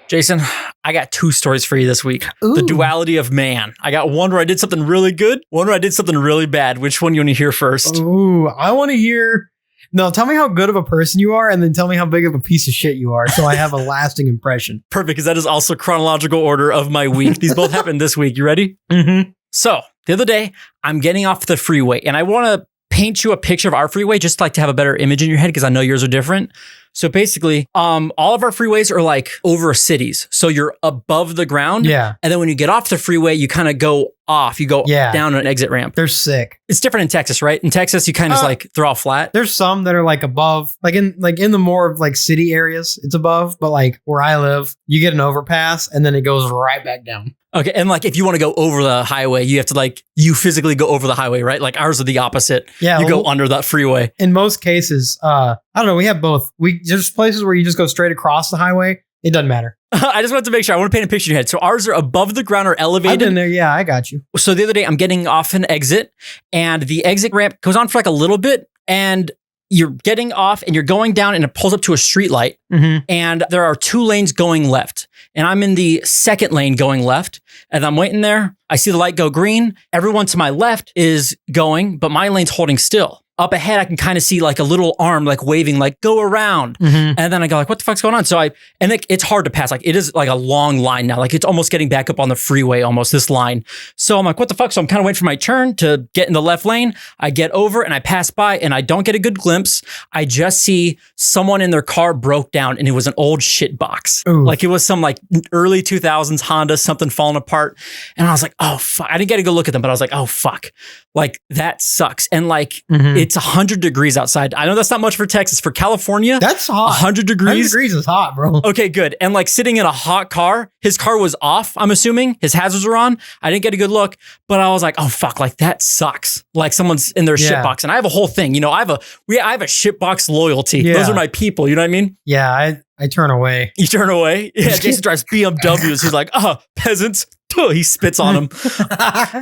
Jason, I got 2 stories for you this week. Ooh. The duality of man. I got one where I did something really good, one where I did something really bad. Which one you want to hear first? Ooh, I want to hear. No, tell me how good of a person you are, and then tell me how big of a piece of shit you are, so I have a lasting impression. Perfect, because that is also chronological order of my week. These both happened this week. You ready? Mm-hmm. So the other day, I'm getting off the freeway, and I want to paint you a picture of our freeway, just like to have a better image in your head, because I know yours are different. So basically, all of our freeways are like over cities. So you're above the ground. Yeah. And then when you get off the freeway, you kind of go off. You go down an exit ramp. They're sick. It's different in Texas, right? In Texas, you kind of like they're all flat. There's some that are like above, like in the more like city areas, it's above. But like where I live, you get an overpass and then it goes right back down. Okay. And like if you want to go over the highway, you have to you physically go over the highway, right? Like ours are the opposite. Yeah. You go under that freeway. In most cases, I don't know. We have both. There's places where you just go straight across the highway. It doesn't matter. I just wanted to make sure. I want to paint a picture in your head. So ours are above the ground or elevated. I've been there. Yeah, I got you. So the other day I'm getting off an exit and the exit ramp goes on for like a little bit and you're getting off and you're going down and it pulls up to a street light and there are 2 lanes going left and I'm in the second lane going left and I'm waiting there. I see the light go green. Everyone to my left is going, but my lane's holding still. Up ahead, I can kind of see like a little arm like waving, like go around. And then I go like, what the fuck's going on? So it's hard to pass. Like it is like a long line now. Like it's almost getting back up on the freeway, almost this line. So I'm like, what the fuck? So I'm kind of waiting for my turn to get in the left lane. I get over and I pass by and I don't get a good glimpse. I just see someone in their car broke down and it was an old shit box. Ooh. Like it was some like early 2000s Honda, something falling apart. And I was like, oh fuck. I didn't get a good look at them, but I was like, oh fuck. Like that sucks. And like, it's 100 degrees outside. I know that's not much for Texas. For California, that's hot. 100 degrees. 100 degrees is hot, bro. Okay, good. And like sitting in a hot car, his car was off, I'm assuming. His hazards were on. I didn't get a good look, but I was like, oh fuck, like that sucks. Like someone's in their shit box. And I have a whole thing, I have a shit box loyalty. Yeah. Those are my people, you know what I mean? Yeah, I turn away. You turn away? Yeah, Jason drives BMWs. He's like, peasants. He spits on them.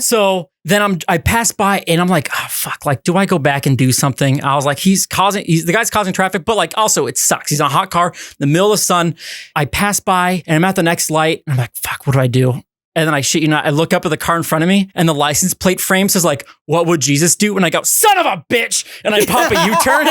So then I pass by and I'm like, oh fuck, like, do I go back and do something? I was like, the guy's causing traffic, but like also it sucks. He's in a hot car in the middle of the sun. I pass by and I'm at the next light and I'm like, fuck, what do I do? And then I shit you not, I look up at the car in front of me and the license plate frame says like, what would Jesus do? And I go, son of a bitch. And I pop a U-turn.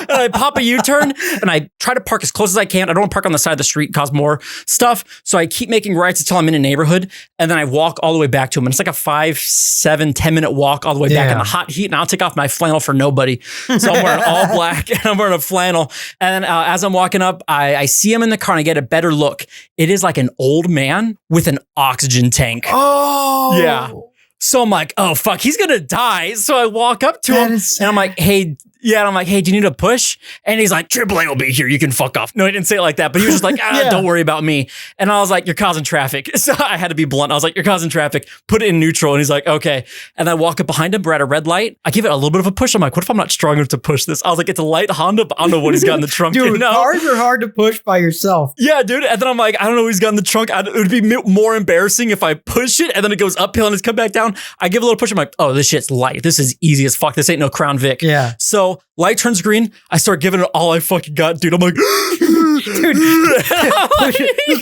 And I pop a U-turn and I try to park as close as I can. I don't want to park on the side of the street, cause more stuff. So I keep making rights until I'm in a neighborhood. And then I walk all the way back to him. And it's like a 5, 7, 10-minute walk all the way back in the hot heat. And I'll take off my flannel for nobody. So I'm wearing all black and I'm wearing a flannel. And then as I'm walking up, I see him in the car and I get a better look. It is like an old man with an oxygen tank. Oh. Yeah. So I'm like, oh, fuck, he's going to die. So I walk up to him and I'm like, hey, do you need a push? And he's like, AAA will be here. You can fuck off. No, he didn't say it like that, but he was just like, don't worry about me. And I was like, you're causing traffic. So I had to be blunt. I was like, you're causing traffic. Put it in neutral. And he's like, okay. And I walk up behind him. We're at a red light. I give it a little bit of a push. I'm like, what if I'm not strong enough to push this? I was like, it's a light Honda, but I don't know what he's got in the trunk. Dude, cars are hard to push by yourself. Yeah, dude. And then I'm like, I don't know what he's got in the trunk. It would be more embarrassing if I push it and then it goes uphill and it's come back down. I give a little push. I'm like, oh, this shit's light. This is easy as fuck. This ain't no Crown Vic. Yeah. So light turns green. I start giving it all I fucking got, dude. I'm like, dude,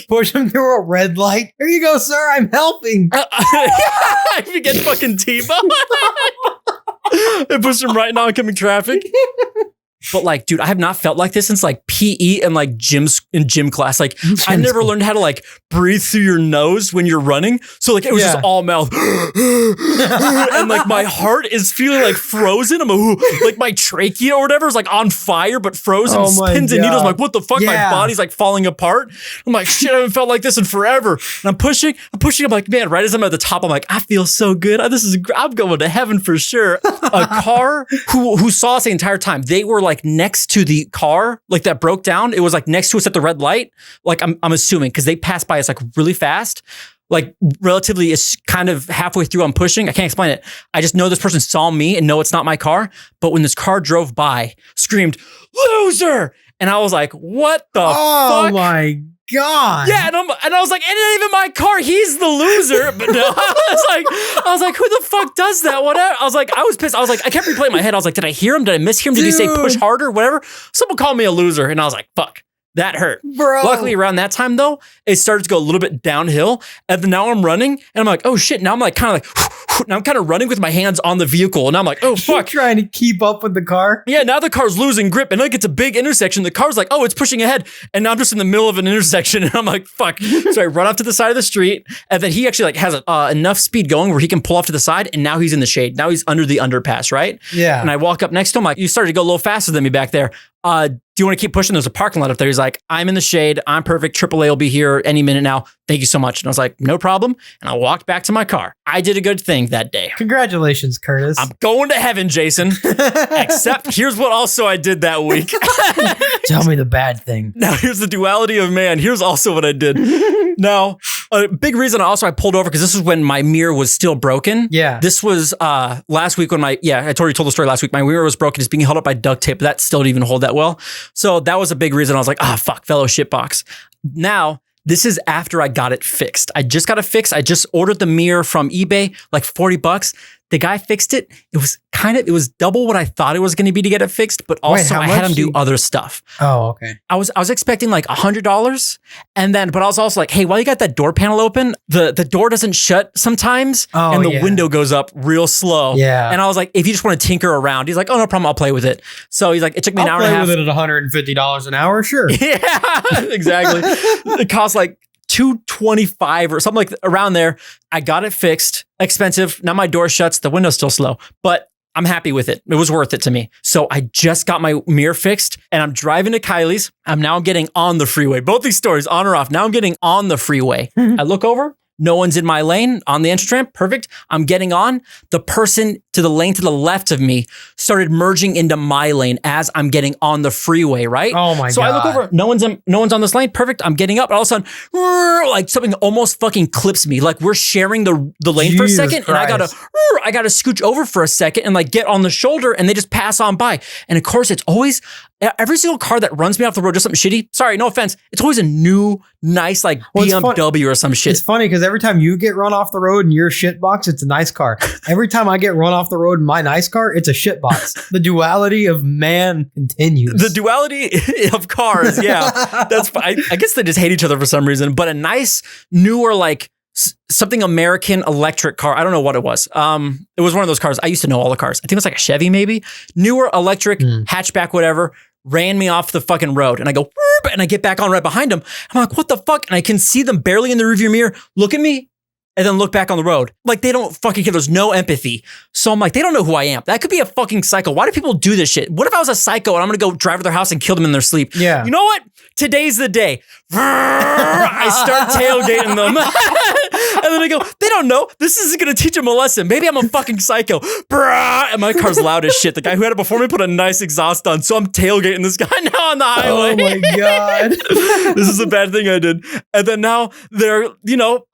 push him through a red light. Here you go, sir. I'm helping. I forget fucking T-Bone. I push him right in oncoming traffic. But like, dude, I have not felt like this since like PE and like gym class. Like I never learned how to like breathe through your nose when you're running. So like it was just all mouth. And like my heart is feeling like frozen. I'm like my trachea or whatever is like on fire, but frozen, pins and needles. I'm like, what the fuck? My body's like falling apart. I'm like, shit, I haven't felt like this in forever. And I'm pushing. I'm like, man, right as I'm at the top, I'm like, I feel so good. I'm going to heaven for sure. A car who saw us the entire time, they were like next to the car, like that broke down. It was like next to us at the red light. Like I'm assuming because they passed by us like really fast, like relatively is kind of halfway through. I'm pushing. I can't explain it. I just know this person saw me and know it's not my car. But when this car drove by, screamed, "Loser!" And I was like, what the fuck? Oh my God. Yeah, and I was like, it ain't even my car. He's the loser. But no, I was like, who the fuck does that? Whatever. I was pissed. I was like, I kept replaying in my head. I was like, did I hear him? Did I miss him? Did he say push harder? Whatever. Someone called me a loser. And I was like, fuck. That hurt. Bro. Luckily, around that time, though, it started to go a little bit downhill. And then now I'm running, and I'm like, oh, shit. Now I'm like kind of like, now I'm kind of running with my hands on the vehicle. And I'm like, oh, fuck. Trying to keep up with the car. Yeah, now the car's losing grip. And like it's a big intersection. The car's like, oh, it's pushing ahead. And now I'm just in the middle of an intersection. And I'm like, fuck. So I run off to the side of the street. And then he actually like has enough speed going where he can pull off to the side. And now he's in the shade. Now he's under the underpass, right? Yeah. And I walk up next to him like, you started to go a little faster than me back there. Do you want to keep pushing? There's a parking lot up there. He's like, I'm in the shade. I'm perfect. AAA will be here any minute now. Thank you so much. And I was like, no problem. And I walked back to my car. I did a good thing that day. Congratulations, Curtis. I'm going to heaven, Jason. Except here's what also I did that week. Tell me the bad thing. Now here's the duality of man. Here's also what I did. Now, a big reason I pulled over because this was when my mirror was still broken. Yeah. This was last week when I told the story last week. My mirror was broken. It's being held up by duct tape, but that still didn't even hold that well. So that was a big reason I was like, fuck, fellow shitbox. Now, this is after I got it fixed. I just got it fixed. I just ordered the mirror from eBay, like $40. The guy fixed it. It was double what I thought it was going to be to get it fixed, but also I had him do other stuff. Oh, okay. I was expecting like $100, but I was also like, hey, while you got that door panel open, the door doesn't shut sometimes, and the window goes up real slow. Yeah. And I was like, if you just want to tinker around, he's like, oh, no problem, I'll play with it. So he's like, it took me an hour and a half. I'll play with it at $150 an hour, sure. Yeah, exactly. It costs like $225 or something like around there. I got it fixed. Expensive. Now my door shuts. The window's still slow, but I'm happy with it. It was worth it to me. So I just got my mirror fixed and I'm driving to Kylie's. I'm now getting on the freeway. Both these stories, on or off. Now I'm getting on the freeway. I look over. No one's in my lane on the entrance ramp. Perfect. I'm getting on. The person to the lane to the left of me started merging into my lane as I'm getting on the freeway, right? Oh my God. So I look over, no one's on this lane. Perfect. I'm getting up. And all of a sudden, like something almost fucking clips me. Like we're sharing the lane for a second. Christ. And I gotta scooch over for a second and like get on the shoulder and they just pass on by. And of course it's always, every single car that runs me off the road does something shitty. Sorry, no offense. It's always a new, nice like BMW or some shit. It's funny because every time you get run off the road in your shit box, it's a nice car. Every time I get run off the road in my nice car, it's a shit box. The duality of man continues. The duality of cars, yeah. I guess they just hate each other for some reason. But a nice, newer, like something American electric car. I don't know what it was. It was one of those cars. I used to know all the cars. I think it was like a Chevy maybe. Newer electric, hatchback, whatever. Ran me off the fucking road. And I go, and I get back on right behind them. I'm like, what the fuck? And I can see them barely in the rearview mirror look at me and then look back on the road. Like they don't fucking care. There's no empathy. So I'm like, they don't know who I am. That could be a fucking psycho. Why do people do this shit? What if I was a psycho and I'm going to go drive to their house and kill them in their sleep? Yeah. You know what? Today's the day. I start tailgating them. And then I go, they don't know. This is going to teach them a lesson. Maybe I'm a fucking psycho. And my car's loud as shit. The guy who had it before me put a nice exhaust on. So I'm tailgating this guy now on the highway. Oh my God. This is a bad thing I did. And then now they're,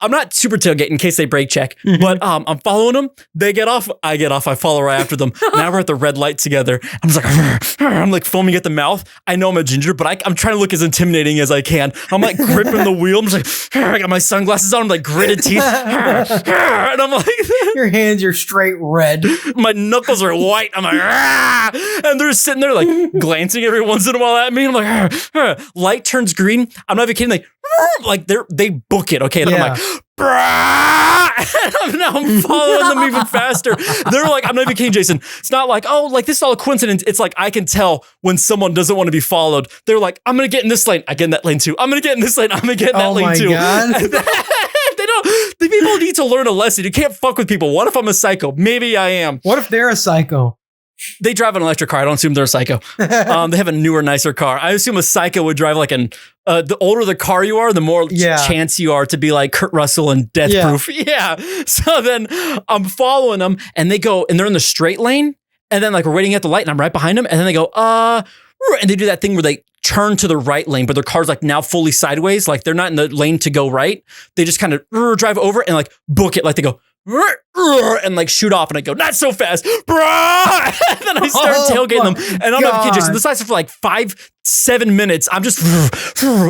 I'm not super tailgating in case they brake check, but I'm following them. They get off. I get off. I follow right after them. Now we're at the red light together. I'm just like, I'm like foaming at the mouth. I know I'm a ginger, but I'm trying to look as intimidating as I can. I'm like gripping the wheel. I'm just like, I got my sunglasses on. I'm like gritted teeth. And I'm like, your hands are straight red. My knuckles are white. I'm like, and they're sitting there like glancing every once in a while at me. I'm like, light turns green. I'm not even kidding. Like they book it. Okay. And I'm like, now I'm following them even faster. They're like, I'm not even kidding, Jason. It's not like, oh, like this is all a coincidence. It's like I can tell when someone doesn't want to be followed. They're like, I'm gonna get in this lane. I get in that lane too. I'm gonna get in this lane. I'm gonna get in that lane too. Oh my God. The people need to learn a lesson. You can't fuck with people. What if I'm a psycho? Maybe I am. What if they're a psycho? They drive an electric car. I don't assume they're a psycho. They have a newer, nicer car. I assume a psycho would drive like the older the car you are, the more chance you are to be like Kurt Russell and Death Proof. Yeah. So then I'm following them and they go, and they're in the straight lane. And then like we're waiting at the light and I'm right behind them. And then they go, and they do that thing where they turn to the right lane, but their car's like now fully sideways. Like they're not in the lane to go right. They just kind of drive over and like book it. Like they go, and like shoot off, and I go, not so fast, and then I start tailgating them, and I'm not kidding. This lasted for like 5-10 7 minutes, I'm just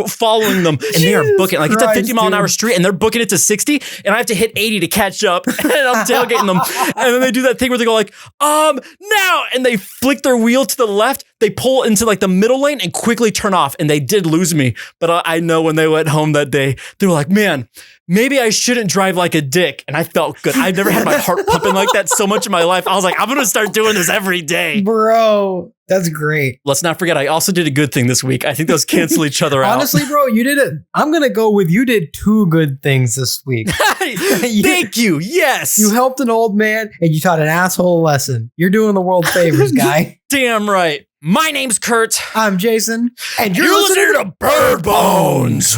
following them, and they are booking. Like, it's a 50-mile-an-hour street, and they're booking it to 60, and I have to hit 80 to catch up, and I'm tailgating them. And then they do that thing where they go like, now, and they flick their wheel to the left. They pull into like the middle lane and quickly turn off, and they did lose me. But I know when they went home that day, they were like, man, maybe I shouldn't drive like a dick. And I felt good. I've never had my heart pumping like that so much in my life. I was like, I'm going to start doing this every day. Bro, that's great. Let's not forget, I also did a good thing this week. I think those cancel each other out. Honestly, bro, you did it. I'm going to go with you did 2 good things this week. Thank you. Yes. You helped an old man and you taught an asshole a lesson. You're doing the world favors, guy. Damn right. My name's Curt. I'm Jason. And you're listening to Bird Bones.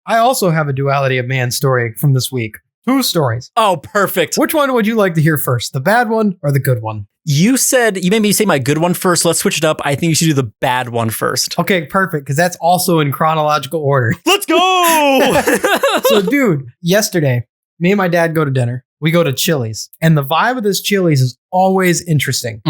I also have a Duality of Man story from this week. 2 stories. Oh, perfect. Which one would you like to hear first? The bad one or the good one? You made me say my good one first. Let's switch it up. I think you should do the bad one first. Okay, perfect. Because that's also in chronological order. Let's go. So, dude, yesterday, me and my dad go to dinner. We go to Chili's. And the vibe of this Chili's is always interesting.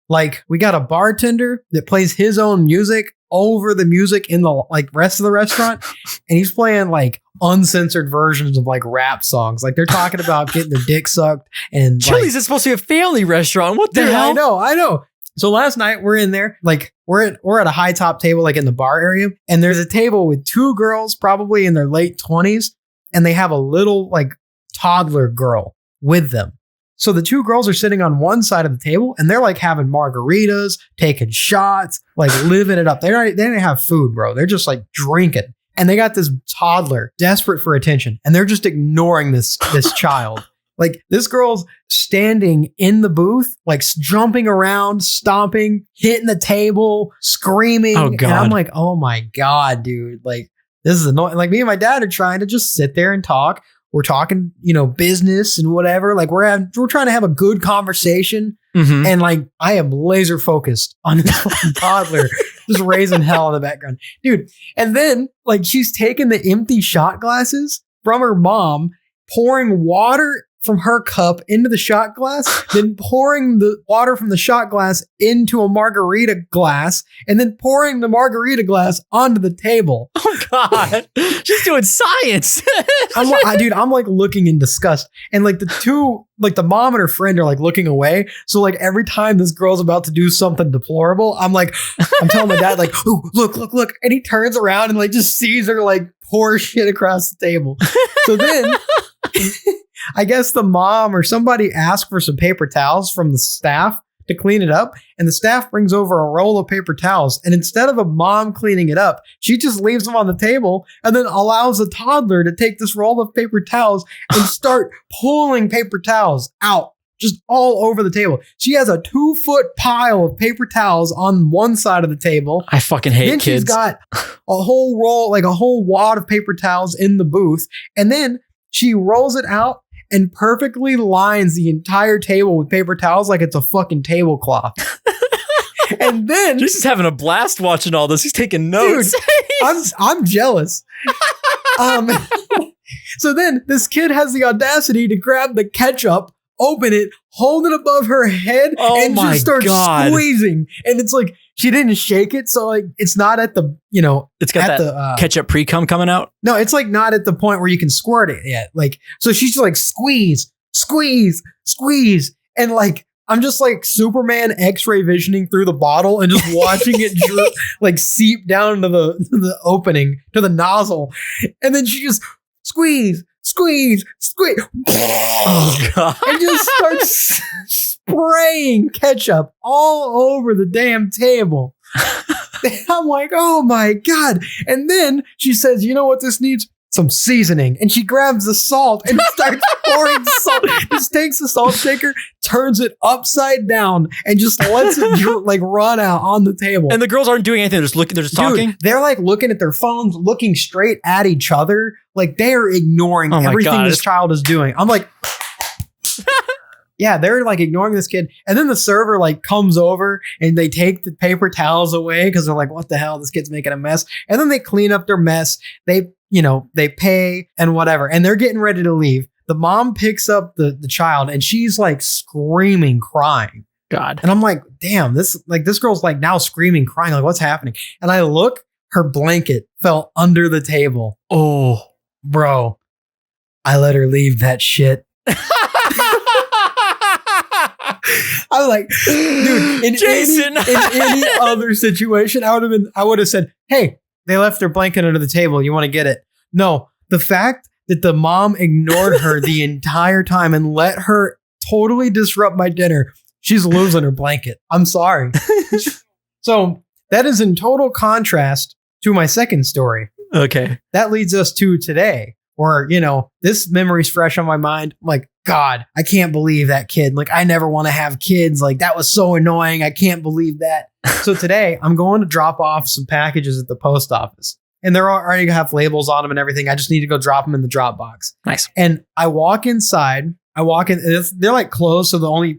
Like, we got a bartender that plays his own music over the music in the rest of the restaurant. And he's playing like uncensored versions of like rap songs. Like, they're talking about getting their dick sucked. And Chili's is supposed to be a family restaurant. What the hell? I know. So last night we're in there, like we're at a high top table, like in the bar area. And there's a table with 2 girls, probably in their late 20s. And they have a little like toddler girl with them. So the 2 girls are sitting on one side of the table and they're like having margaritas, taking shots, like living it up. They didn't have food, bro. They're just like drinking. And they got this toddler desperate for attention. And they're just ignoring this child. Like, this girl's standing in the booth, like jumping around, stomping, hitting the table, screaming. Oh, God. And I'm like, oh my God, dude. Like, this is annoying. Like, me and my dad are trying to just sit there and talk. We're talking, business and whatever. Like, we're trying to have a good conversation. Mm-hmm. And like, I am laser focused on this toddler just raising hell in the background, dude. And then like, she's taking the empty shot glasses from her mom, pouring water from her cup into the shot glass, then pouring the water from the shot glass into a margarita glass, and then pouring the margarita glass onto the table. Oh God, she's doing science. I'm like looking in disgust. And like the mom and her friend are like looking away. So like every time this girl's about to do something deplorable, I'm telling my dad like, ooh, look. And he turns around and like just sees her like pour shit across the table. So then I guess the mom or somebody asked for some paper towels from the staff to clean it up. And the staff brings over a roll of paper towels. And instead of a mom cleaning it up, she just leaves them on the table and then allows a toddler to take this roll of paper towels and start pulling paper towels out just all over the table. She has a 2-foot pile of paper towels on one side of the table. I fucking hate kids. Then she's got a whole roll, like a whole wad of paper towels in the booth. And then she rolls it out and perfectly lines the entire table with paper towels like it's a fucking tablecloth. And then Jason's having a blast watching all this. He's taking notes. Dude, I'm jealous. So then this kid has the audacity to grab the ketchup, open it, hold it above her head, and just start squeezing. And it's like, she didn't shake it, so like it's not at the, it's got that ketchup pre-cum coming out. No, it's like not at the point where you can squirt it yet. Like, so she's like squeeze. And like, I'm just like Superman X-ray visioning through the bottle and just watching it like seep down to the opening, to the nozzle. And then she just squeeze. Oh God. And just starts spraying ketchup all over the damn table. I'm like, oh my God. And then she says, you know what this needs? Some seasoning. And she grabs the salt and starts pouring salt. Just takes the salt shaker, turns it upside down, and just lets it like run out on the table. And the girls aren't doing anything. They're just looking. They're just talking. They're like looking at their phones, looking straight at each other. Like they are ignoring everything this child is doing. I'm like, yeah, they're like ignoring this kid. And then the server like comes over and they take the paper towels away because they're like, what the hell? This kid's making a mess. And then they clean up their mess. They pay and whatever. And they're getting ready to leave. The mom picks up the child and she's like screaming, crying. God. And I'm like, damn, this girl's like now screaming, crying, like what's happening? And I look, her blanket fell under the table. Oh, bro, I let her leave that shit. I was like, dude, in any other situation, I would have said, hey, they left their blanket under the table. You want to get it? No, the fact that the mom ignored her the entire time and let her totally disrupt my dinner, she's losing her blanket. I'm sorry. So that is in total contrast to my second story. Okay. That leads us to today, where, this memory's fresh on my mind. I'm like, God, I can't believe that kid. Like, I never want to have kids. Like, that was so annoying. I can't believe that. So today I'm going to drop off some packages at the post office, and they're already gonna have labels on them and everything. I just need to go drop them in the drop box. Nice. And I walk inside. And they're like closed. So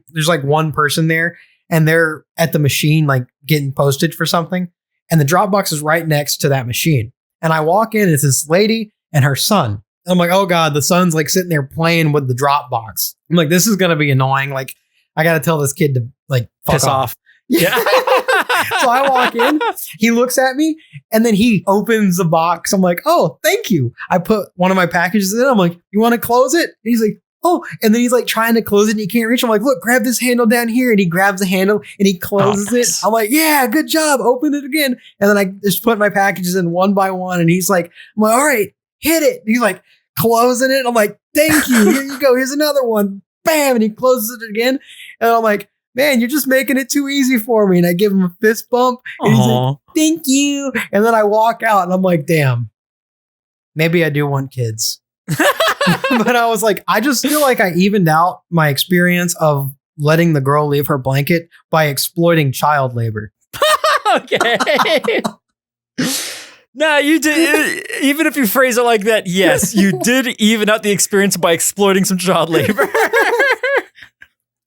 there's like one person there, and they're at the machine, like getting posted for something. And the drop box is right next to that machine. And I walk in, it's this lady and her son. I'm like, oh God, the son's like sitting there playing with the drop box. I'm like, this is going to be annoying. Like, I got to tell this kid to like piss off. Yeah. So I walk in, he looks at me, and then he opens the box. I'm like, oh, thank you. I put one of my packages in. I'm like, you want to close it? And he's like, oh, and then he's like trying to close it and he can't reach. I'm like, look, grab this handle down here. And he grabs the handle and he closes it. I'm like, yeah, good job. Open it again. And then I just put my packages in one by one. And he's like, I'm like, all right, hit it. And he's like closing it. I'm like, thank you. Here you go. Here's another one. Bam. And he closes it again. And I'm like, man, you're just making it too easy for me. And I give him a fist bump. And he's like, thank you. And then I walk out and I'm like, damn, maybe I do want kids. But I was like, I just feel like I evened out my experience of letting the girl leave her blanket by exploiting child labor. Okay. No, you did. Even if you phrase it like that, yes, you did even out the experience by exploiting some child labor.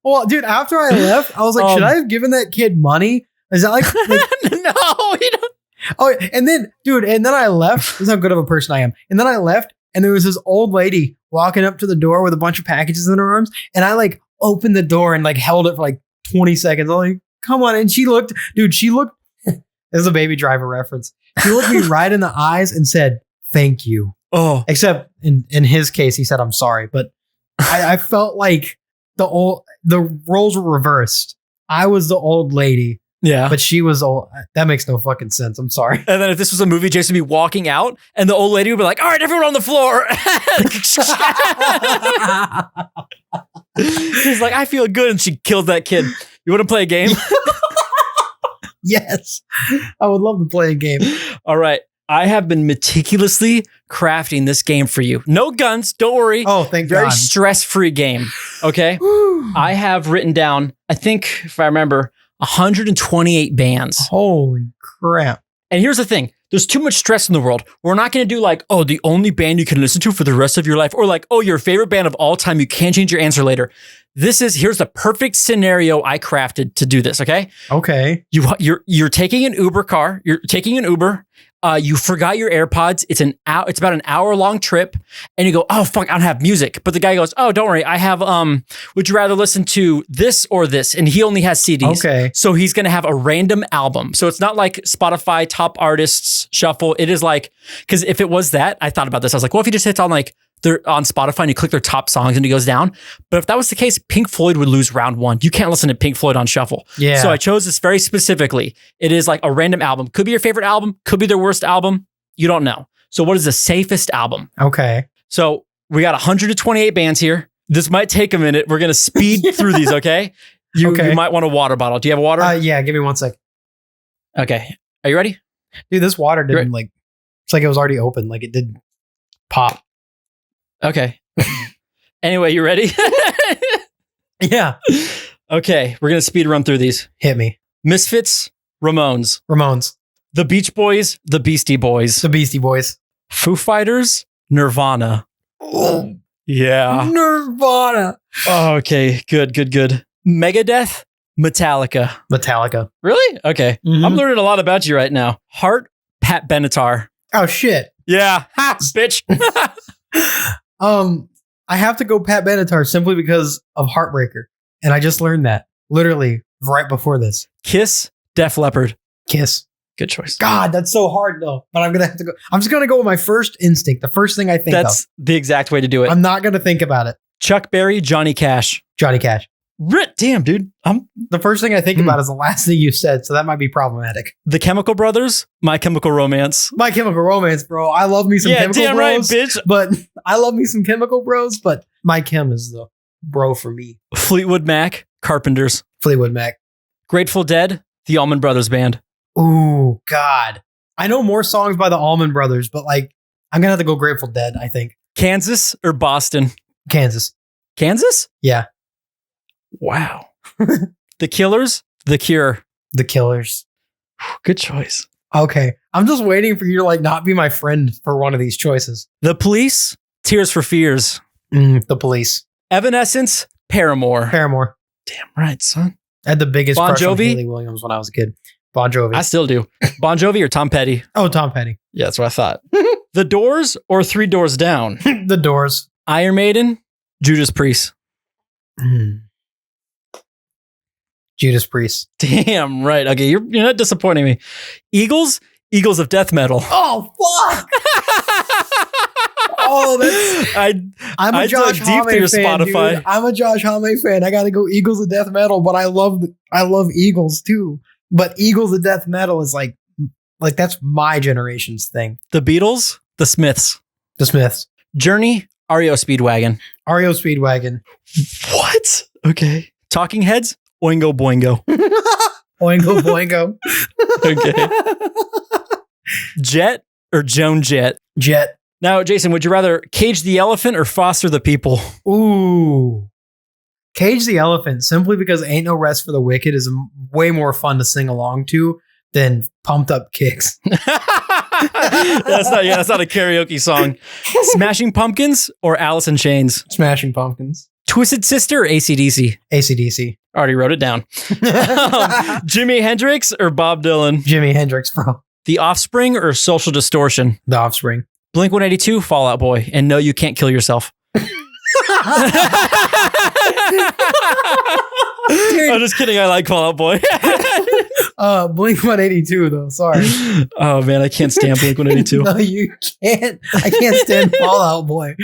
Well, dude, after I left, I was like, should I have given that kid money? Is that like no, you don't. Oh, and then I left. This is how good of a person I am. And then I left. And there was this old lady walking up to the door with a bunch of packages in her arms. And I like opened the door and like held it for like 20 seconds. I'm like, come on. And she looked, this is a Baby Driver reference. She looked me right in the eyes and said, thank you. Oh, except in his case, he said, I'm sorry. But I felt like the roles were reversed. I was the old lady. Yeah. But she was old. That makes no fucking sense. I'm sorry. And then if this was a movie, Jason would be walking out and the old lady would be like, all right, everyone on the floor. She's like, I feel good. And she kills that kid. You want to play a game? Yes. I would love to play a game. All right. I have been meticulously crafting this game for you. No guns. Don't worry. Oh, thank God. Very God. stress-free game. Okay. I have written down, I think, if I remember, 128 bands. Holy crap. And here's the thing. There's too much stress in the world. We're not going to do like, oh, the only band you can listen to for the rest of your life. Or like, oh, your favorite band of all time. You can't change your answer later. Here's the perfect scenario I crafted to do this. Okay. Okay. You're taking an Uber car. You're taking an Uber. You forgot your AirPods. It's about an hour-long trip, and you go, oh fuck, I don't have music. But the guy goes, oh, don't worry, I have. Would you rather listen to this or this? And he only has CDs. Okay. So he's gonna have a random album. So it's not like Spotify top artists shuffle. It is like, because if it was that, I thought about this. I was like, well, if he just hits on like they're on Spotify and you click their top songs and it goes down. But if that was the case, Pink Floyd would lose round one. You can't listen to Pink Floyd on shuffle. Yeah. So I chose this very specifically. It is like a random album. Could be your favorite album. Could be their worst album. You don't know. So what is the safest album? Okay. So we got 128 bands here. This might take a minute. We're going to speed through these, okay? You might want a water bottle. Do you have a water? Yeah, give me 1 sec. Okay. Are you ready? Dude, this water didn't it's like it was already open. Like it did pop. Okay. Anyway, you ready? Yeah. Okay. We're going to speed run through these. Hit me. Misfits, Ramones. The Beach Boys, the Beastie Boys. The Beastie Boys. Foo Fighters, Nirvana. Oh, yeah. Nirvana. Oh, okay. Good. Megadeth, Metallica. Really? Okay. Mm-hmm. I'm learning a lot about you right now. Heart, Pat Benatar. Oh, shit. Yeah. Ha, bitch. I have to go Pat Benatar simply because of Heartbreaker. And I just learned that literally right before this. Kiss, Def Leppard. Kiss. Good choice. God, that's so hard though. But I'm gonna have to go. I'm just gonna go with my first instinct. The first thing I think That's the exact way to do it. I'm not gonna think about it. Chuck Berry, Johnny Cash. Johnny Cash. Damn, dude. The first thing I think about is the last thing you said, so that might be problematic. The Chemical Brothers, My Chemical Romance. My Chemical Romance, bro. I love me some Chemical damn Bros. right, bitch. But I love me some Chemical Bros, but My Chem is the bro for me. Fleetwood Mac, Carpenters. Fleetwood Mac. Grateful Dead, The Allman Brothers Band. Ooh, God. I know more songs by the Allman Brothers, but like, I'm gonna have to go Grateful Dead, I think. Kansas or Boston? Kansas. Kansas? Yeah. Wow. The Killers, The Cure. The Killers. Good choice. Okay. I'm just waiting for you to like not be my friend for one of these choices. The Police, Tears for Fears. The Police. Evanescence, Paramore. Paramore. Damn right, son. I had the biggest Bon crush on Jovi? Haley Williams when I was a kid. Bon Jovi. I still do. Bon Jovi or Tom Petty? Oh, Tom Petty. Yeah, that's what I thought. The Doors or Three Doors Down? The Doors. Iron Maiden, Judas Priest. Judas Priest. Damn right. Okay, you're not disappointing me. Eagles, Eagles of Death Metal. Oh, fuck. Oh, that's... I'm a Josh dug deep through your Homme fan, Spotify. dude. I'm a Josh Homme fan. I gotta go Eagles of Death Metal, but I love Eagles too. But Eagles of Death Metal is like that's my generation's thing. The Beatles, The Smiths. The Smiths. Journey, REO Speedwagon. REO Speedwagon. What? Okay. Talking Heads, Oingo Boingo. Oingo Boingo. Okay. Jet or Joan Jett? Jet. Now, Jason, would you rather cage the elephant or foster the people? Ooh. Cage the Elephant, simply because Ain't No Rest for the Wicked is way more fun to sing along to than Pumped Up Kicks. That's not a karaoke song. Smashing Pumpkins or Alice in Chains? Smashing Pumpkins. Twisted Sister or AC/DC? AC/DC. Already wrote it down. Jimi Hendrix or Bob Dylan? Jimi Hendrix, bro. The Offspring or Social Distortion? The Offspring. Blink-182, Fall Out Boy, and No, You Can't Kill Yourself. I'm just kidding. I like Fall Out Boy. Blink-182 though. Sorry. Oh man, I can't stand Blink-182. No, you can't. I can't stand Fall Out Boy.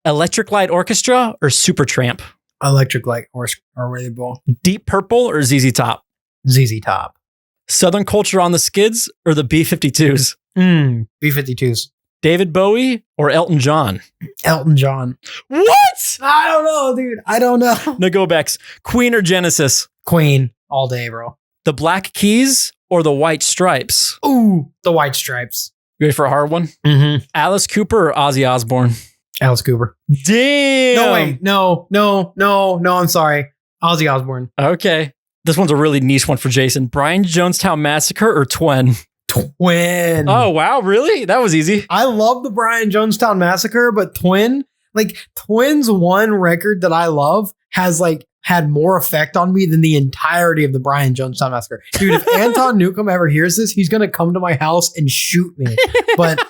Electric Light Orchestra or Supertramp? Electric Light or Really Ball. Deep Purple or ZZ Top? ZZ Top. Southern Culture on the Skids or the B-52s? B-52s. David Bowie or Elton John? Elton John. What? I don't know, dude. I don't know. No go backs. Queen or Genesis? Queen all day, bro. The Black Keys or the White Stripes? Ooh, the White Stripes. You ready for a hard one? Mm-hmm. Alice Cooper or Ozzy Osbourne? Alice Cooper. Damn. No, wait. No, I'm sorry. Ozzy Osbourne. Okay. This one's a really niche one for Jason. Brian Jonestown Massacre or Twin? Twin. Oh, wow. Really? That was easy. I love the Brian Jonestown Massacre, but Twin's one record that I love has had more effect on me than the entirety of the Brian Jonestown Massacre. Dude, if Anton Newcomb ever hears this, he's going to come to my house and shoot me. But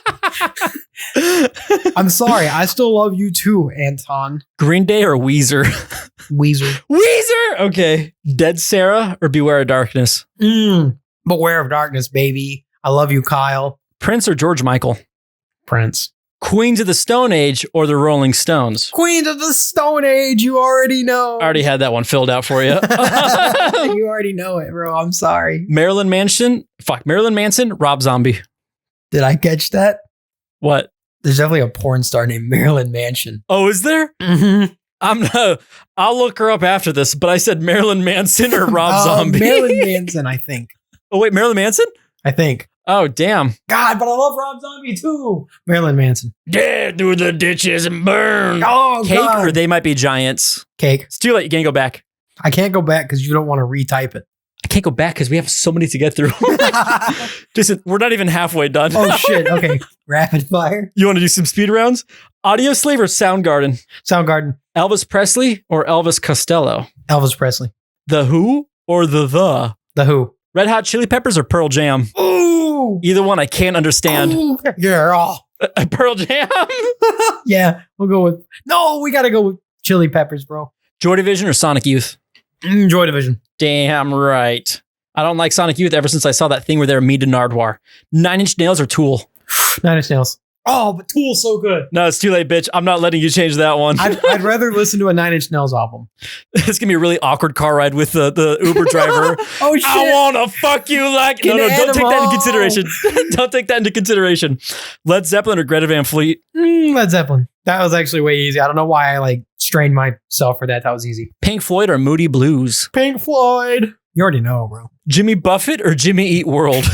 I'm sorry. I still love you too, Anton. Green Day or Weezer? Weezer. Okay. Dead Sarah or Beware of Darkness? Beware of Darkness, baby. I love you, Kyle. Prince or George Michael? Prince. Queens of the Stone Age or the Rolling Stones? Queens of the Stone Age, you already know. I already had that one filled out for you. You already know it, bro. I'm sorry. Marilyn Manson, Rob Zombie. Did I catch that? What? There's definitely a porn star named Marilyn Manson. Oh, is there? Mm-hmm. I'll look her up after this, but I said Marilyn Manson or Rob Zombie. Marilyn Manson, I think. Oh, wait, Marilyn Manson? I think. Oh, damn. God, but I love Rob Zombie too. Marilyn Manson. Yeah, through the ditches and burn. Oh, Cake God. or They Might Be Giants? Cake. It's too late. You can't go back. I can't go back because you don't want to retype it. I can't go back because we have so many to get through. Listen, we're not even halfway done. Oh, shit. Okay. Rapid fire. You want to do some speed rounds? Audio Slave or Soundgarden? Soundgarden. Elvis Presley or Elvis Costello? Elvis Presley. The Who or The The Who. Red Hot Chili Peppers or Pearl Jam? Ooh. Either one I can't understand. Ooh. Yeah. Pearl Jam? Yeah. We'll go with... No, we got to go with Chili Peppers, bro. Joy Division or Sonic Youth? Joy Division. Damn right. I don't like Sonic Youth ever since I saw that thing where they were mean to Nardwar. 9 Inch Nails or Tool? 9 Inch Nails. Oh, but Tool's so good. No, it's too late, bitch. I'm not letting you change that one. I'd rather listen to a 9 Inch Nails album. It's going to be a really awkward car ride with the Uber driver. Oh, shit. I want to fuck you like... No, don't take that into consideration. Don't take that into consideration. Led Zeppelin or Greta Van Fleet? Led Zeppelin. That was actually way easy. I don't know why I strained myself for that. That was easy. Pink Floyd or Moody Blues? Pink Floyd. You already know, bro. Jimmy Buffett or Jimmy Eat World?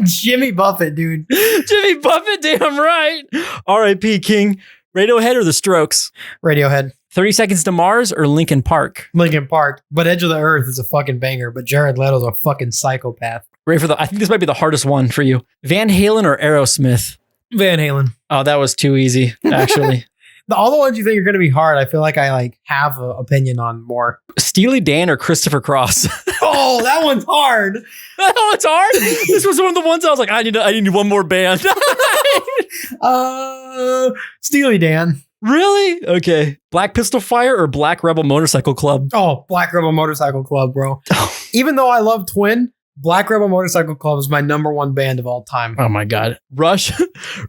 Jimmy Buffett, dude. Jimmy Buffett, damn right. R.I.P. King. Radiohead or The Strokes? Radiohead. 30 Seconds to Mars or Linkin Park? Linkin Park. But Edge of the Earth is a fucking banger, but Jared Leto's a fucking psychopath. Ready for I think this might be the hardest one for you. Van Halen or Aerosmith? Van Halen. Oh, that was too easy, actually. All the ones you think are going to be hard, I feel like I have an opinion on more. Steely Dan or Christopher Cross? Oh, that one's hard. That one's hard? This was one of the ones I was like, I need one more band. Steely Dan. Really? Okay. Black Pistol Fire or Black Rebel Motorcycle Club? Oh, Black Rebel Motorcycle Club, bro. Even though I love Twin, Black Rebel Motorcycle Club is my number one band of all time. Oh my God. Rush or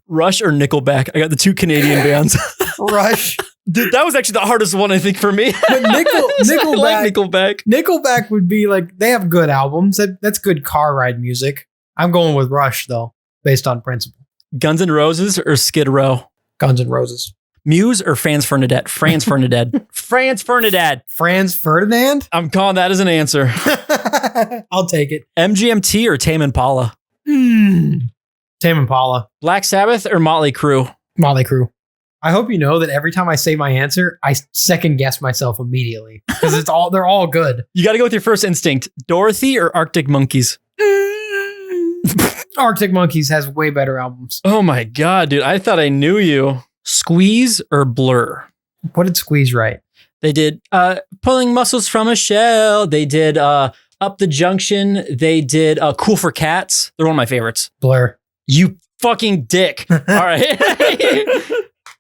Nickelback? I got the two Canadian bands. Rush. Dude, that was actually the hardest one, I think, for me. But Nickelback, like Nickelback. Nickelback would be they have good albums. That's good car ride music. I'm going with Rush, though, based on principle. Guns N' Roses or Skid Row? Guns N' Roses. Muse or Franz Ferdinand? Franz Ferdinand. Franz Ferdinand. Franz Ferdinand? I'm calling that as an answer. I'll take it. MGMT or Tame Impala? Tame Impala. Black Sabbath or Motley Crue? Motley Crue. I hope you know that every time I say my answer, I second guess myself immediately because they're all good. You got to go with your first instinct. Dorothy or Arctic Monkeys? Arctic Monkeys has way better albums. Oh my God, dude. I thought I knew you. Squeeze or Blur? What did Squeeze write? They did Pulling Muscles from a Shell. They did Up the Junction. They did Cool for Cats. They're one of my favorites. Blur. You fucking dick. All right.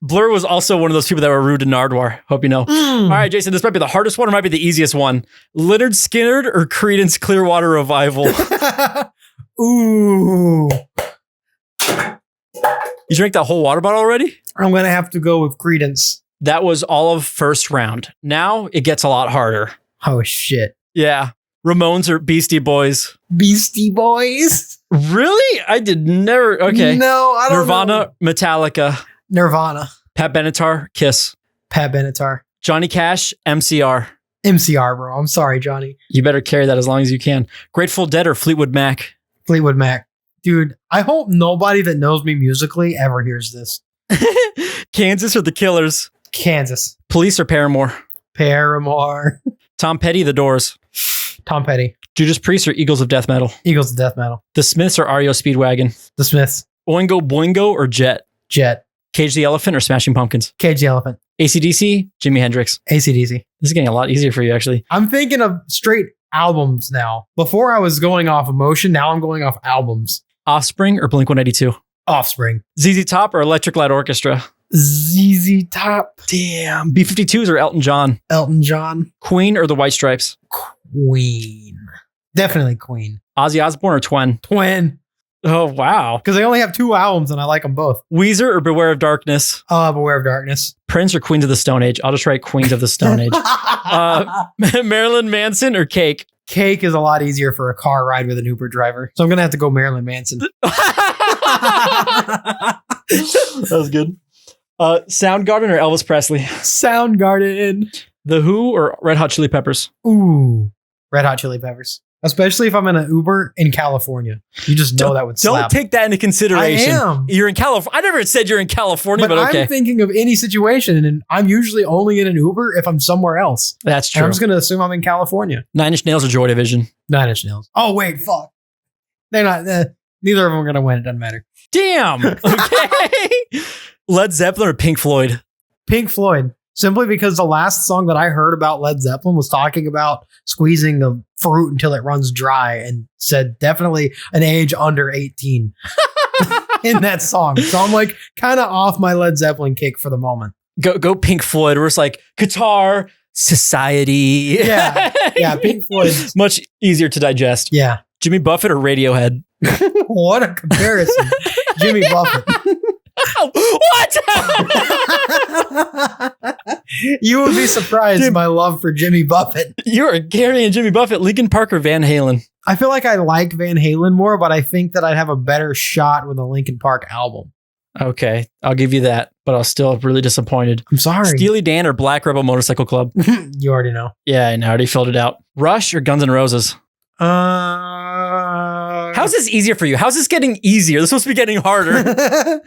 Blur was also one of those people that were rude to Nardwar. Hope you know. All right, Jason, this might be the hardest one or might be the easiest one. Lynyrd Skynyrd or Creedence Clearwater Revival? Ooh. You drank that whole water bottle already? I'm going to have to go with Creedence. That was all of first round. Now it gets a lot harder. Oh, shit. Yeah. Ramones or Beastie Boys? Beastie Boys? Really? I did never. Okay. No, I don't Nirvana, know. Metallica. Nirvana. Pat Benatar, Kiss. Pat Benatar. Johnny Cash, MCR. MCR, bro. I'm sorry, Johnny. You better carry that as long as you can. Grateful Dead or Fleetwood Mac? Fleetwood Mac. Dude, I hope nobody that knows me musically ever hears this. Kansas or The Killers? Kansas. Police or Paramore? Paramore. Tom Petty, The Doors. Tom Petty. Judas Priest or Eagles of Death Metal? Eagles of Death Metal. The Smiths or REO Speedwagon? The Smiths. Oingo Boingo or Jet? Jet. Cage the Elephant or Smashing Pumpkins? Cage the Elephant. AC/DC, Jimi Hendrix. AC/DC. This is getting a lot easier for you, actually. I'm thinking of straight albums now. Before I was going off emotion, now I'm going off albums. Offspring or Blink-182? Offspring. ZZ Top or Electric Light Orchestra? ZZ Top. Damn. B-52s or Elton John? Elton John. Queen or The White Stripes? Queen. Definitely Queen. Ozzy Osbourne or Twin? Twin. Oh, wow. Because they only have 2 albums and I like them both. Weezer or Beware of Darkness? Beware of Darkness. Prince or Queens of the Stone Age? I'll just write Queens of the Stone Age. Marilyn Manson or Cake? Cake is a lot easier for a car ride with an Uber driver. So I'm going to have to go Marilyn Manson. That was good. Soundgarden or Elvis Presley? Soundgarden. The Who or Red Hot Chili Peppers? Ooh, Red Hot Chili Peppers. Especially if I'm in an Uber in California. You just know that would slap. Don't take that into consideration. I am. You're in California. I never said you're in California, but okay. I'm thinking of any situation, and I'm usually only in an Uber if I'm somewhere else. That's true. And I'm just going to assume I'm in California. 9 Inch Nails or Joy Division? 9 Inch Nails. Oh, wait, fuck. They're not, neither of them are going to win. It doesn't matter. Damn. Okay. Led Zeppelin or Pink Floyd? Pink Floyd. Simply because the last song that I heard about Led Zeppelin was talking about squeezing the fruit until it runs dry and said definitely an age under 18 in that song. So I'm kind of off my Led Zeppelin kick for the moment. Go Pink Floyd. Where it's like guitar, society. Yeah, Pink Floyd. Much easier to digest. Yeah. Jimmy Buffett or Radiohead? What a comparison. Jimmy Buffett. What? You would be surprised Dude. my love for Jimmy Buffett. You are carrying Jimmy Buffett, Linkin Park or Van Halen? I feel like I like Van Halen more, but I think that I'd have a better shot with a Linkin Park album. Okay, I'll give you that, but I was still really disappointed. I'm sorry. Steely Dan or Black Rebel Motorcycle Club? You already know. Yeah, I know, I already filled it out. Rush or Guns N' Roses? How's this easier for you? How's this getting easier? This is supposed to be getting harder.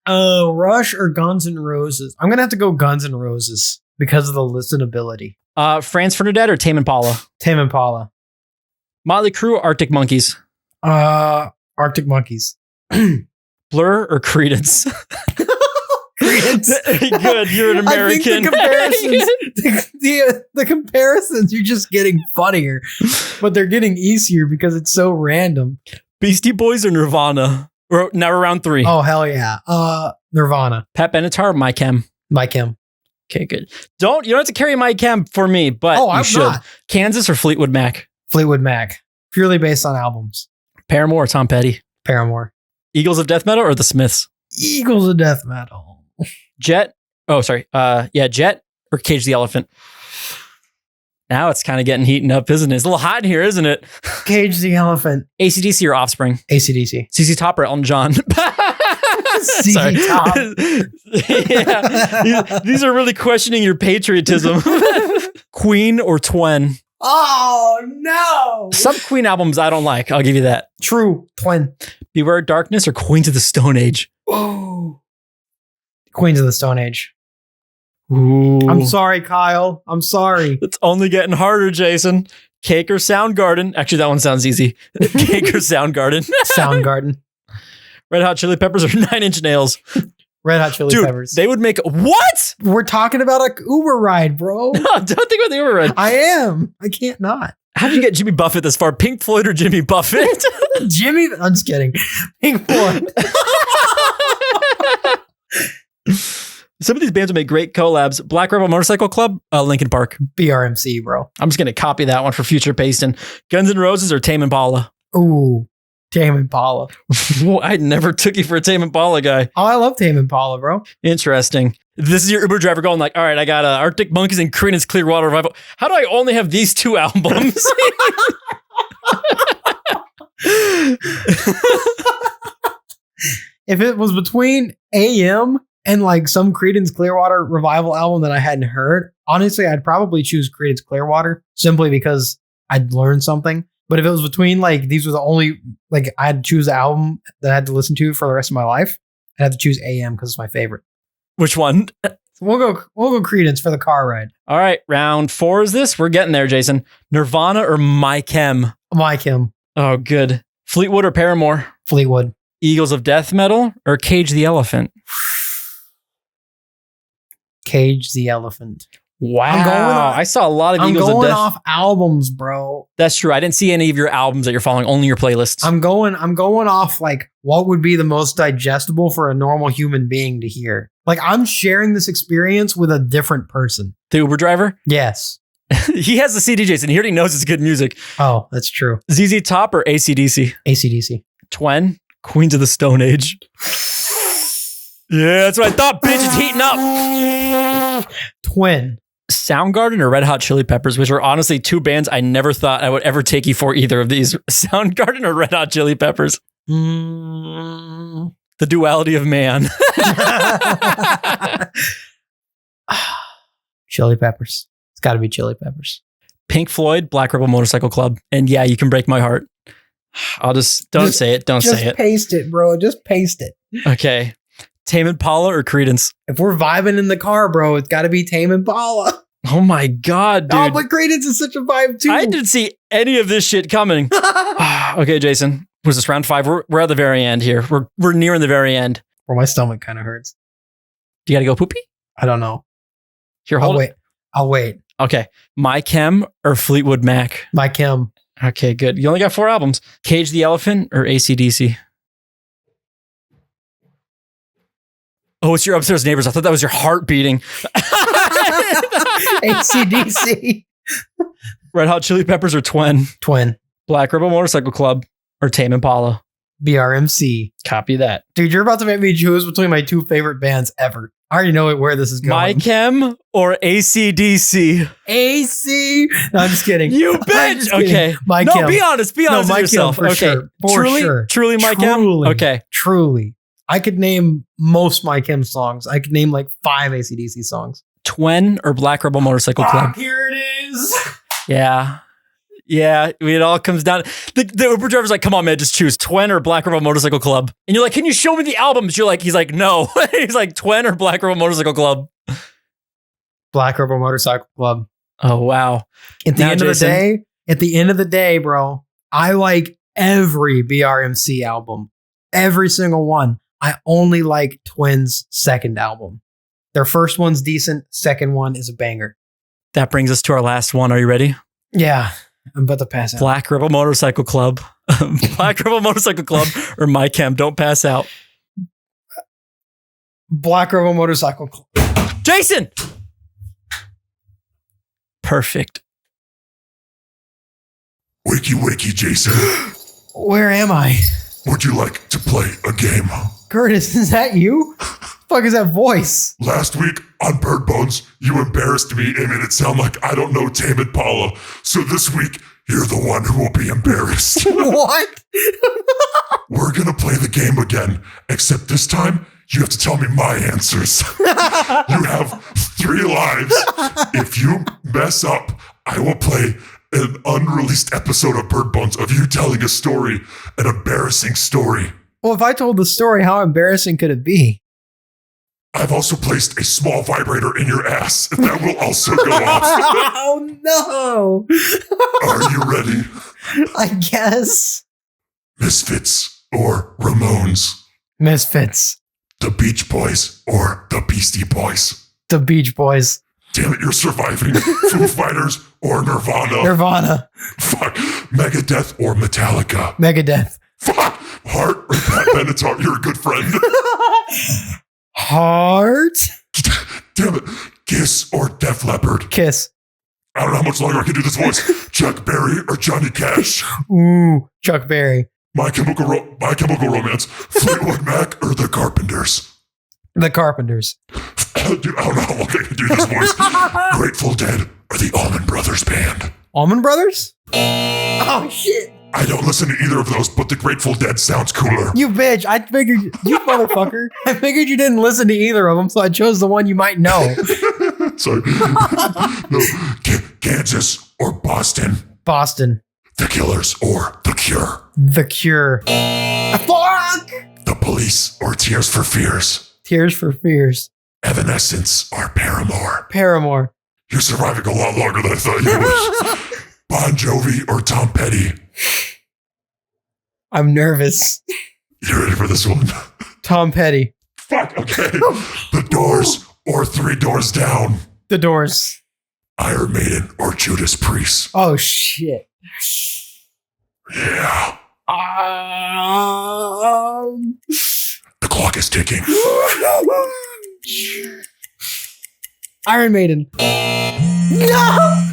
Rush or Guns N' Roses? I'm gonna have to go Guns N' Roses because of the listenability. Franz Ferdinand or Tame Impala? Tame Impala. Motley Crue or Arctic Monkeys? Arctic Monkeys. Blur or Creedence? Creedence. Good, you're an American. I think the comparisons are just getting funnier, but they're getting easier because it's so random. Beastie Boys or Nirvana? Or now we're round 3. Oh hell yeah. Nirvana. Pat Benatar or My Chem? My Chem. Okay, good. You don't have to carry My Chem for me, but you I'm should. not. Kansas or Fleetwood Mac? Fleetwood Mac. Purely based on albums. Paramore or Tom Petty? Paramore. Eagles of Death Metal or The Smiths? Eagles of Death Metal. Jet. Oh, sorry. Jet or Cage the Elephant? Now it's kind of getting heating up, isn't it? It's a little hot in here, isn't it? Cage the Elephant. AC/DC or Offspring? AC/DC. CC Top or Elton John? Sorry. CC Top. Yeah. These are really questioning your patriotism. Queen or Twen? Oh no. Some Queen albums I don't like. I'll give you that. True. Twin. Beware of Darkness or Queens of the Stone Age? Oh. Queens of the Stone Age. Ooh. I'm sorry, Kyle. I'm sorry. It's only getting harder, Jason. Cake or Soundgarden? Actually, that one sounds easy. Cake or Soundgarden? Soundgarden. Red Hot Chili Peppers or 9 Inch Nails? Red Hot Chili Dude, Peppers. they would make what? We're talking about a Uber ride, bro. No, don't think about the Uber ride. I am. I can't not. How'd you get Jimmy Buffett this far? Pink Floyd or Jimmy Buffett? Jimmy, I'm just kidding. Pink Floyd. Some of these bands would make great collabs. Black Rebel Motorcycle Club, Linkin Park. BRMC, bro. I'm just going to copy that one for future pasting. Guns N' Roses or Tame Impala? Ooh, Tame Impala. Whoa, I never took you for a Tame Impala guy. Oh, I love Tame Impala, bro. Interesting. This is your Uber driver going like, all right, I got Arctic Monkeys and Creedence Clearwater Revival. How do I only have these 2 albums? If it was between AM and like some Creedence Clearwater Revival album that I hadn't heard, honestly, I'd probably choose Creedence Clearwater simply because I'd learned something. But if it was between like these were the only like I had to choose the album that I had to listen to for the rest of my life, I'd have to choose AM because it's my favorite. Which one? We'll go Creedence for the car ride. All right, round 4 is this? We're getting there, Jason. Nirvana or My Chem? My Chem. Oh, good. Fleetwood or Paramore? Fleetwood. Eagles of Death Metal or Cage the Elephant? Cage the Elephant. Wow. I saw a lot of Eagles of I'm Death. going off albums, bro. That's true. I didn't see any of your albums that you're following, only your playlists. I'm going off like what would be the most digestible for a normal human being to hear. Like I'm sharing this experience with a different person. The Uber driver? Yes. He has the CD, Jason. He already knows it's good music. Oh, that's true. ZZ Top or AC/DC? AC/DC. Twen, Queens of the Stone Age. Yeah, that's what I thought, bitch. It's heating up. Twin. Soundgarden or Red Hot Chili Peppers, which are honestly 2 bands I never thought I would ever take you for either of these. Soundgarden or Red Hot Chili Peppers? The duality of man. Chili Peppers. It's got to be Chili Peppers. Pink Floyd, Black Rebel Motorcycle Club. And yeah, you can break my heart. Don't say it. Don't say it. Just paste it, bro. Just paste it. Okay. Tame Impala or Creedence? If we're vibing in the car, bro, it's got to be Tame Impala. Oh my God, dude. Oh, but Creedence is such a vibe too. I didn't see any of this shit coming. Okay, Jason. Was this round 5? We're at the very end here. We're nearing the very end. Or my stomach kind of hurts. You got to go poopy? I don't know. Here, hold it. I'll wait. Okay. My Chem or Fleetwood Mac? My Chem. Okay, good. You only got 4 albums. Cage the Elephant or AC/DC? Oh, it's your upstairs neighbors. I thought that was your heart beating. AC/DC. Red Hot Chili Peppers or Twin? Twin. Black Rebel Motorcycle Club or Tame Impala? BRMC. Copy that. Dude, you're about to make me choose between my two favorite bands ever. I already know where this is going. My Chem or AC/DC? AC. No, I'm just kidding. You bitch. Okay. My no, Chem. be honest. Be honest with yourself. For okay. sure. For sure. Truly My Chem? Okay. Truly. I could name most My Chem songs. I could name like 5 AC/DC songs. Twin or Black Rebel Motorcycle Club? Here it is. Yeah. Yeah, it all comes down. The Uber driver's like, come on, man, just choose Twin or Black Rebel Motorcycle Club. And you're like, can you show me the albums? He's like, no. He's like, Twin or Black Rebel Motorcycle Club? Black Rebel Motorcycle Club. Oh, wow. At the end of the day, bro, I like every BRMC album. Every single one. I only like Twin's second album. Their first one's decent. Second one is a banger. That brings us to our last one. Are you ready? Yeah. I'm about to pass out. Black Rebel Motorcycle Club. Black Rebel Motorcycle Club or My Chem. Don't pass out. Black Rebel Motorcycle Club. Jason! Perfect. Wakey, wakey, Jason. Where am I? Would you like to play a game? Curtis, is that you? Fuck is that voice? Last week on Bird Bones, you embarrassed me and made it sound like I don't know Tame Impala. So this week, you're the one who will be embarrassed. What? We're gonna play the game again, except this time, you have to tell me my answers. You have 3 lives. If you mess up, I will play an unreleased episode of Bird Bones of you telling a story, an embarrassing story. Well, if I told the story, how embarrassing could it be? I've also placed a small vibrator in your ass, and that will also go off. Oh, no. Are you ready? I guess. Misfits or Ramones? Misfits. The Beach Boys or the Beastie Boys? The Beach Boys. Damn it, you're surviving. Foo Fighters or Nirvana? Nirvana. Fuck. Megadeth or Metallica? Megadeth. Fuck. Heart or Pat Benatar? You're a good friend. Heart. Damn it. Kiss or Def Leppard? Kiss. I don't know how much longer I can do this voice. Chuck Berry or Johnny Cash? Ooh, Chuck Berry. My Chemical Romance, Fleetwood Mac or The Carpenters? The Carpenters. Dude, I don't know how long I can do this voice. Grateful Dead or the Allman Brothers Band? Allman Brothers? Oh, shit. I don't listen to either of those, but the Grateful Dead sounds cooler. You bitch. I figured, you motherfucker. I figured you didn't listen to either of them, so I chose the one you might know. Sorry. No, Kansas or Boston? Boston. The Killers or The Cure? The Cure. Fuck! The Police or Tears for Fears? Tears for Fears. Evanescence or Paramore? Paramore. You're surviving a lot longer than I thought you would. Bon Jovi or Tom Petty? I'm nervous. You ready for this one? Tom Petty. Fuck, okay. The Doors or Three Doors Down? The Doors. Iron Maiden or Judas Priest? Oh, shit. Yeah. The clock is ticking. Iron Maiden. No!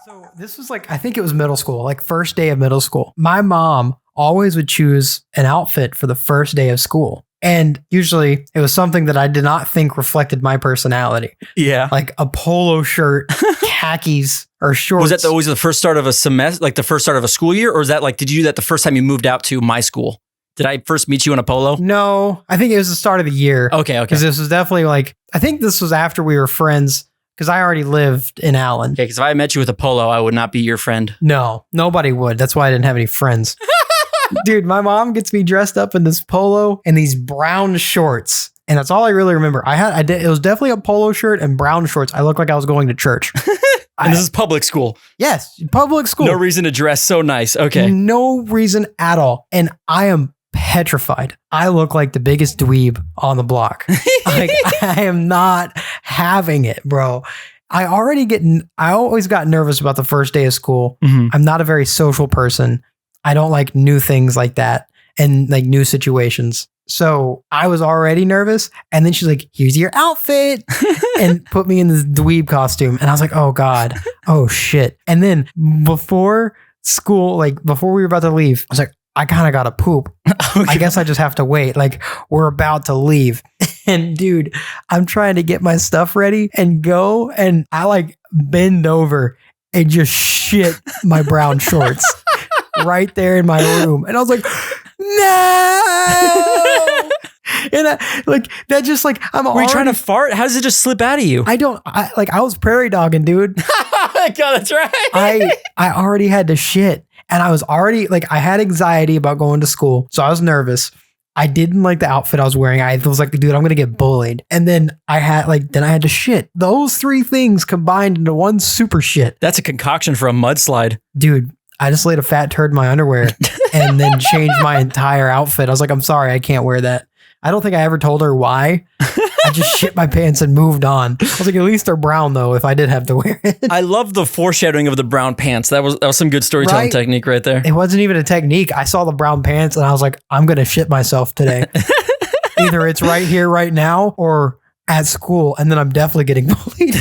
So this was like, I think it was middle school, like first day of middle school. My mom always would choose an outfit for the first day of school. And usually it was something that I did not think reflected my personality. Yeah. Like a polo shirt, khakis, or shorts. Was that always the first start of a semester, like the first start of a school year? Or is that like, did you do that the first time you moved out to my school? Did I first meet you in a polo? No, I think it was the start of the year. Okay. Because this was definitely like, I think this was after we were friends because I already lived in Allen. Okay, because if I met you with a polo, I would not be your friend. No, nobody would. That's why I didn't have any friends. Dude, my mom gets me dressed up in this polo and these brown shorts. And that's all I really remember. It was definitely a polo shirt and brown shorts. I looked like I was going to church. And this is public school. Yes, public school. No reason to dress so nice. Okay. No reason at all. And I am petrified. I look like the biggest dweeb on the block. Like, I am not having it, bro. I always got nervous about the first day of school. Mm-hmm. I'm not a very social person. I don't like new things like that and like new situations. So I was already nervous. And then she's like, here's your outfit. And put me in this dweeb costume. And I was like, oh God. Oh shit. And then before school, like before we were about to leave, I was like, I kind of got to poop. Okay. I guess I just have to wait. Like we're about to leave. And dude, I'm trying to get my stuff ready and go. And I like bend over and just shit my brown shorts right there in my room. And I was like, no. And I, like that just like Were you trying to fart? How does it just slip out of you? I was prairie dogging, dude. God, that's right. I already had to shit. And I was already like, I had anxiety about going to school. So I was nervous. I didn't like the outfit I was wearing. I was like, dude, I'm going to get bullied. And then I had to shit. Those three things combined into one super shit. That's a concoction for a mudslide. Dude, I just laid a fat turd in my underwear and then changed my entire outfit. I was like, I'm sorry, I can't wear that. I don't think I ever told her why. I just shit my pants and moved on. I was like, at least they're brown though, if I did have to wear it. I love the foreshadowing of the brown pants. That was some good storytelling technique right there. It wasn't even a technique. I saw the brown pants and I was like, I'm going to shit myself today. Either it's right here, right now, or at school. And then I'm definitely getting bullied.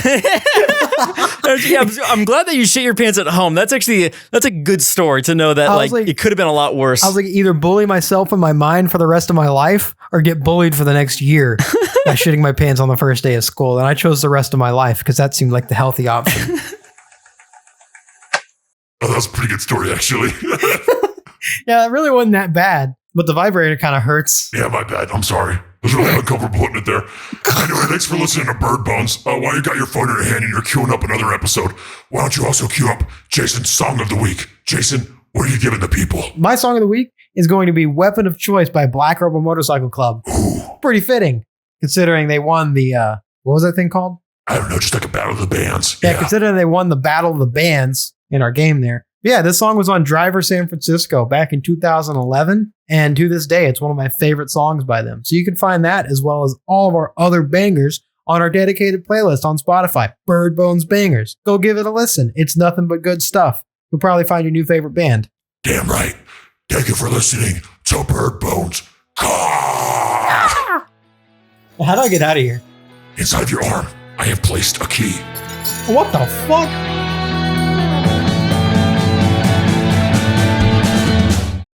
Yeah, I'm glad that you shit your pants at home. That's a good story to know that like it could have been a lot worse. I was like, either bully myself in my mind for the rest of my life or get bullied for the next year by shitting my pants on the first day of school. And I chose the rest of my life because that seemed like the healthy option. Oh, that was a pretty good story, actually. Yeah, it really wasn't that bad. But the vibrator kind of hurts. Yeah, my bad. I'm sorry. I was really uncomfortable putting it there. Anyway, thanks for listening to Bird Bones. While you got your phone in your hand and you're queuing up another episode, why don't you also queue up Jason's Song of the Week? Jason, what are you giving the people? My song of the week is going to be Weapon of Choice by Black Rebel Motorcycle Club. Ooh, Pretty fitting, considering they won the, what was that thing called? I don't know, just like a battle of the bands. Yeah, considering they won the Battle of the Bands in our game there. Yeah, this song was on Driver San Francisco back in 2011. And to this day, it's one of my favorite songs by them. So you can find that as well as all of our other bangers on our dedicated playlist on Spotify, Bird Bones Bangers. Go give it a listen. It's nothing but good stuff. You'll probably find your new favorite band. Damn right. Thank you for listening to Bird Bones. Caw! How do I get out of here? Inside your arm, I have placed a key. What the fuck?